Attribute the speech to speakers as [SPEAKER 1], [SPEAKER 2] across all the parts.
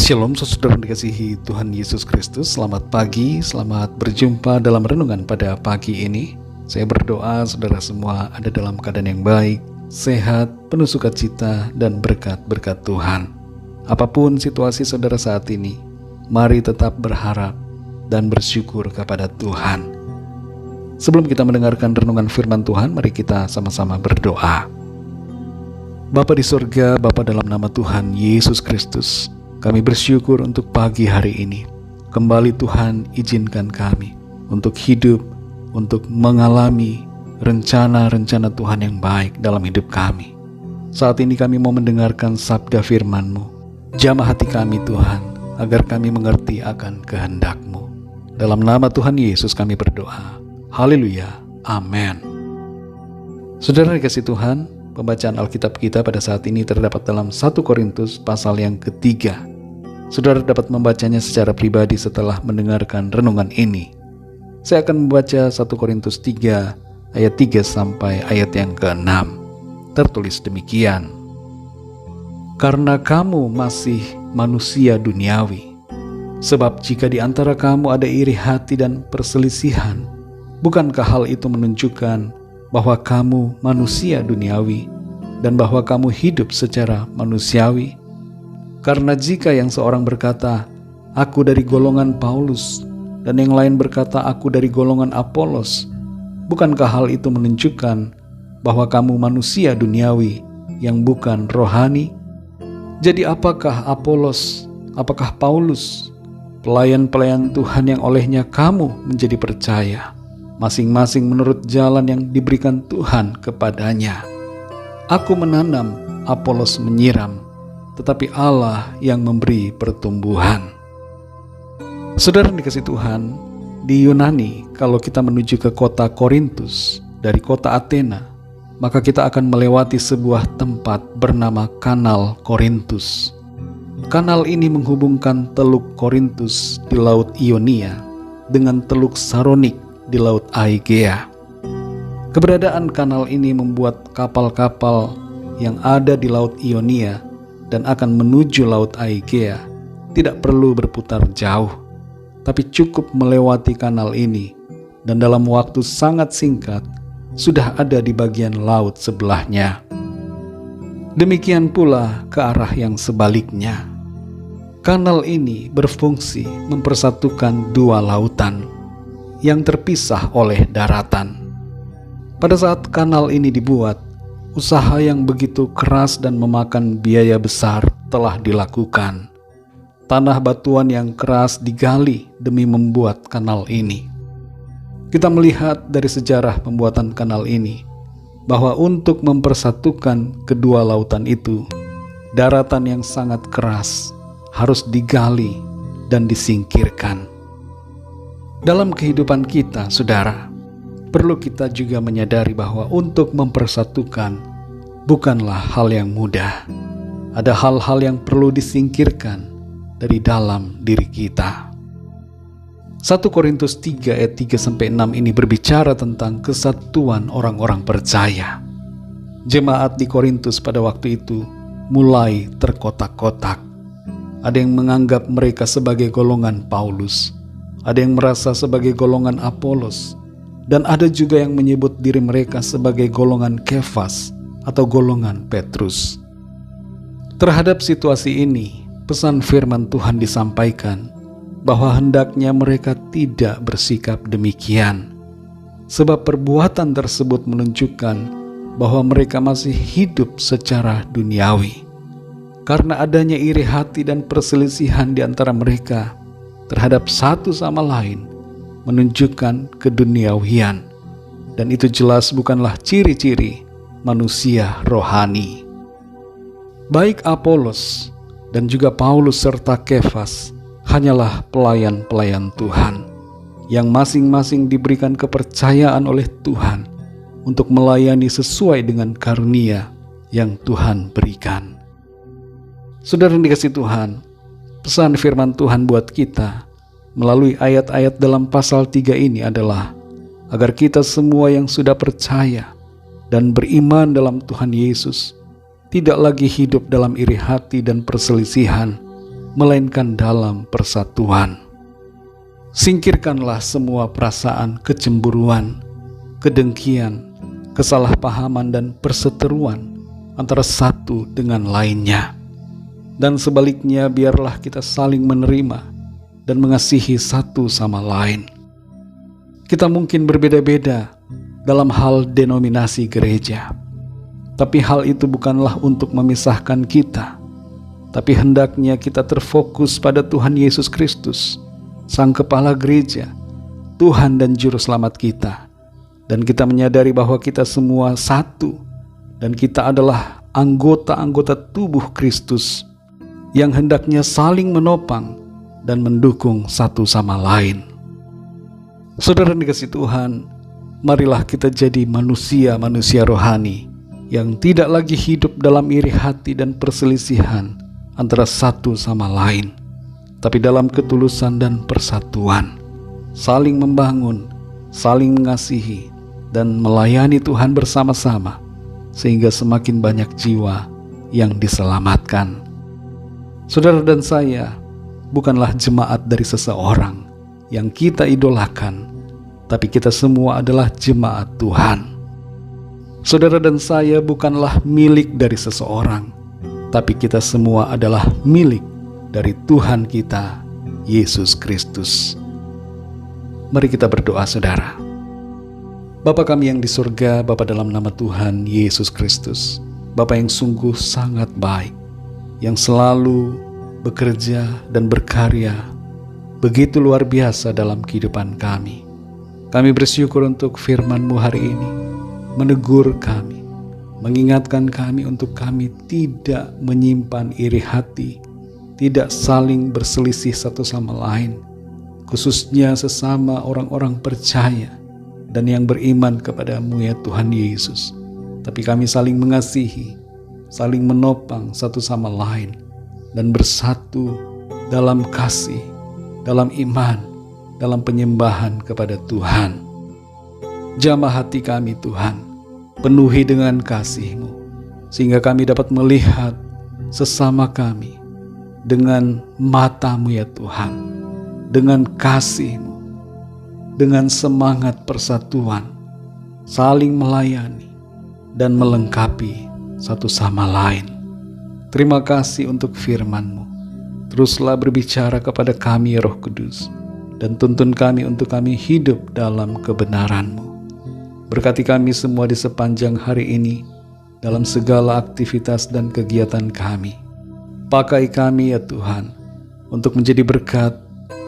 [SPEAKER 1] Shalom saudara dikasihi Tuhan Yesus Kristus. Selamat pagi, selamat berjumpa dalam renungan pada pagi ini. Saya berdoa saudara semua ada dalam keadaan yang baik, sehat, penuh sukacita dan berkat-berkat Tuhan. Apapun situasi saudara saat ini, mari tetap berharap dan bersyukur kepada Tuhan. Sebelum kita mendengarkan renungan firman Tuhan, mari kita sama-sama berdoa. Bapa di surga, Bapa dalam nama Tuhan Yesus Kristus, kami bersyukur untuk pagi hari ini. Kembali Tuhan izinkan kami untuk hidup, untuk mengalami rencana-rencana Tuhan yang baik dalam hidup kami. Saat ini kami mau mendengarkan sabda firman-Mu. Jamah hati kami Tuhan, agar kami mengerti akan kehendak-Mu. Dalam nama Tuhan Yesus kami berdoa. Haleluya. Amin. Saudara dikasih Tuhan, pembacaan Alkitab kita pada saat ini terdapat dalam 1 Korintus pasal yang ketiga. Saudara dapat membacanya secara pribadi setelah mendengarkan renungan ini. Saya akan membaca 1 Korintus 3 ayat 3 sampai ayat yang ke-6. Tertulis demikian. Karena kamu masih manusia duniawi, sebab jika di antara kamu ada iri hati dan perselisihan, bukankah hal itu menunjukkan bahwa kamu manusia duniawi dan bahwa kamu hidup secara manusiawi? Karena jika yang seorang berkata, aku dari golongan Paulus, dan yang lain berkata, aku dari golongan Apolos, bukankah hal itu menunjukkan bahwa kamu manusia duniawi yang bukan rohani? Jadi apakah Apolos, apakah Paulus, pelayan-pelayan Tuhan yang olehnya kamu menjadi percaya, masing-masing menurut jalan yang diberikan Tuhan kepadanya? Aku menanam, Apolos menyiram, tetapi Allah yang memberi pertumbuhan. Saudara dikasih Tuhan, di Yunani kalau kita menuju ke kota Korintus dari kota Athena, maka kita akan melewati sebuah tempat bernama Kanal Korintus. Kanal ini menghubungkan Teluk Korintus di Laut Ionia dengan Teluk Saronik di Laut Aegea. Keberadaan kanal ini membuat kapal-kapal yang ada di Laut Ionia dan akan menuju Laut Aegea tidak perlu berputar jauh, tapi cukup melewati kanal ini dan dalam waktu sangat singkat sudah ada di bagian laut sebelahnya. Demikian pula ke arah yang sebaliknya. Kanal ini berfungsi mempersatukan dua lautan yang terpisah oleh daratan. Pada saat kanal ini dibuat, usaha yang begitu keras dan memakan biaya besar telah dilakukan. Tanah batuan yang keras digali demi membuat kanal ini. Kita melihat dari sejarah pembuatan kanal ini bahwa untuk mempersatukan kedua lautan itu, daratan yang sangat keras harus digali dan disingkirkan. Dalam kehidupan kita, saudara, perlu kita juga menyadari bahwa untuk mempersatukan bukanlah hal yang mudah. Ada hal-hal yang perlu disingkirkan dari dalam diri kita. 1 Korintus 3 ayat 3-6 ini berbicara tentang kesatuan orang-orang percaya. Jemaat di Korintus pada waktu itu mulai terkotak-kotak. Ada yang menganggap mereka sebagai golongan Paulus, ada yang merasa sebagai golongan Apolos, dan ada juga yang menyebut diri mereka sebagai golongan Kefas atau golongan Petrus. Terhadap situasi ini, pesan firman Tuhan disampaikan bahwa hendaknya mereka tidak bersikap demikian, sebab perbuatan tersebut menunjukkan bahwa mereka masih hidup secara duniawi. Karena adanya iri hati dan perselisihan di antara mereka terhadap satu sama lain menunjukkan keduniawian, dan itu jelas bukanlah ciri-ciri manusia rohani. Baik Apolos dan juga Paulus serta Kefas hanyalah pelayan-pelayan Tuhan yang masing-masing diberikan kepercayaan oleh Tuhan untuk melayani sesuai dengan karunia yang Tuhan berikan. Saudara yang dikasihi Tuhan, pesan firman Tuhan buat kita melalui ayat-ayat dalam pasal 3 ini adalah agar kita semua yang sudah percaya dan beriman dalam Tuhan Yesus tidak lagi hidup dalam iri hati dan perselisihan, melainkan dalam persatuan. Singkirkanlah semua perasaan kecemburuan, kedengkian, kesalahpahaman dan perseteruan antara satu dengan lainnya. Dan sebaliknya, biarlah kita saling menerima dan mengasihi satu sama lain. Kita mungkin berbeda-beda dalam hal denominasi gereja, tapi hal itu bukanlah untuk memisahkan kita. Tapi hendaknya kita terfokus pada Tuhan Yesus Kristus, Sang Kepala Gereja, Tuhan dan Juru Selamat kita. Dan kita menyadari bahwa kita semua satu, dan kita adalah anggota-anggota tubuh Kristus yang hendaknya saling menopang dan mendukung satu sama lain. Saudara dikasihi Tuhan, marilah kita jadi manusia-manusia rohani yang tidak lagi hidup dalam iri hati dan perselisihan antara satu sama lain, tapi dalam ketulusan dan persatuan, saling membangun, saling mengasihi, dan melayani Tuhan bersama-sama, sehingga semakin banyak jiwa yang diselamatkan. Saudara dan saya bukanlah jemaat dari seseorang yang kita idolakan, tapi kita semua adalah jemaat Tuhan. Saudara dan saya bukanlah milik dari seseorang, tapi kita semua adalah milik dari Tuhan kita, Yesus Kristus. Mari kita berdoa, saudara. Bapa kami yang di surga, Bapa dalam nama Tuhan Yesus Kristus, Bapa yang sungguh sangat baik, yang selalu bekerja dan berkarya begitu luar biasa dalam kehidupan kami. Kami bersyukur untuk firman-Mu hari ini, menegur kami, mengingatkan kami untuk kami tidak menyimpan iri hati, tidak saling berselisih satu sama lain, khususnya sesama orang-orang percaya dan yang beriman kepada-Mu ya Tuhan Yesus. Tapi kami saling mengasihi, saling menopang satu sama lain, dan bersatu dalam kasih, dalam iman, dalam penyembahan kepada Tuhan. Jamah hati kami Tuhan, penuhi dengan kasih-Mu, sehingga kami dapat melihat sesama kami dengan mata-Mu ya Tuhan, dengan kasih-Mu, dengan semangat persatuan, saling melayani dan melengkapi satu sama lain. Terima kasih untuk firman-Mu. Teruslah berbicara kepada kami ya Roh Kudus, dan tuntun kami untuk kami hidup dalam kebenaran-Mu. Berkati kami semua di sepanjang hari ini, dalam segala aktivitas dan kegiatan kami. Pakai kami ya Tuhan, untuk menjadi berkat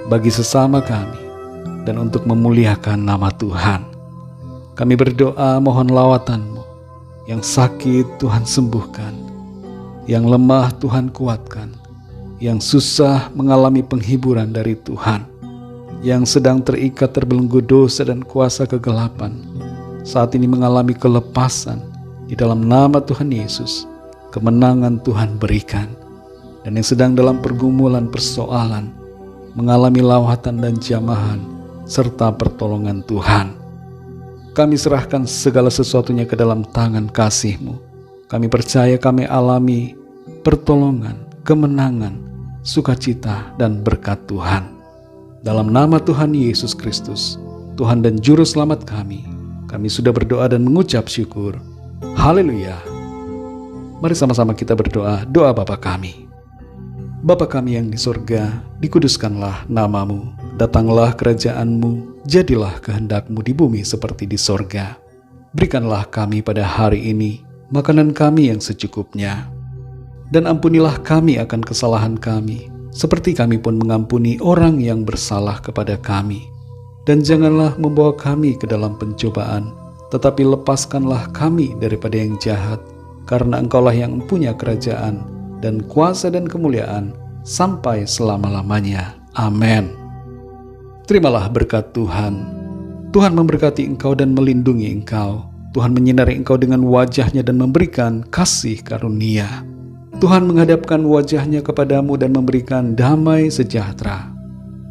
[SPEAKER 1] bagi sesama kami, dan untuk memuliakan nama Tuhan. Kami berdoa mohon lawatan-Mu, yang sakit Tuhan sembuhkan, yang lemah Tuhan kuatkan, yang susah mengalami penghiburan dari Tuhan, yang sedang terikat terbelenggu dosa dan kuasa kegelapan, saat ini mengalami kelepasan di dalam nama Tuhan Yesus. Kemenangan Tuhan berikan. Dan yang sedang dalam pergumulan persoalan, mengalami lawatan dan jamahan serta pertolongan Tuhan, kami serahkan segala sesuatunya ke dalam tangan kasih-Mu. Kami percaya kami alami pertolongan, kemenangan, sukacita dan berkat Tuhan. Dalam nama Tuhan Yesus Kristus, Tuhan dan Juru Selamat kami sudah berdoa dan mengucap syukur. Haleluya. Mari sama-sama kita berdoa, doa Bapa kami. Bapa kami yang di surga, dikuduskanlah nama-Mu, datanglah kerajaan-Mu, jadilah kehendak-Mu di bumi seperti di surga. Berikanlah kami pada hari ini makanan kami yang secukupnya, dan ampunilah kami akan kesalahan kami, seperti kami pun mengampuni orang yang bersalah kepada kami. Dan janganlah membawa kami ke dalam pencobaan, tetapi lepaskanlah kami daripada yang jahat, karena Engkaulah yang mempunyai kerajaan dan kuasa dan kemuliaan sampai selama-lamanya. Amin. Terimalah berkat Tuhan. Tuhan memberkati engkau dan melindungi engkau. Tuhan menyinari engkau dengan wajah-Nya dan memberikan kasih karunia. Tuhan menghadapkan wajah-Nya kepadamu dan memberikan damai sejahtera.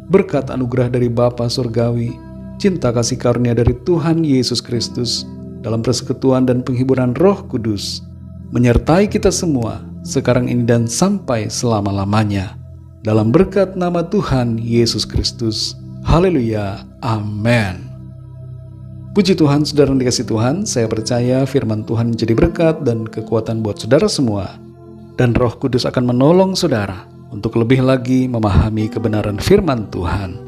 [SPEAKER 1] Berkat anugerah dari Bapa Surgawi, cinta kasih karunia dari Tuhan Yesus Kristus, dalam persekutuan dan penghiburan Roh Kudus, menyertai kita semua sekarang ini dan sampai selama-lamanya. dalam berkat nama Tuhan Yesus Kristus. Haleluya. Amin. Puji Tuhan, saudara yang dikasihi Tuhan, saya percaya firman Tuhan menjadi berkat dan kekuatan buat saudara semua. Dan Roh Kudus akan menolong saudara untuk lebih lagi memahami kebenaran firman Tuhan.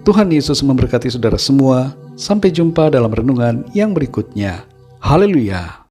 [SPEAKER 1] Tuhan Yesus memberkati saudara semua. Sampai jumpa dalam renungan yang berikutnya. Haleluya.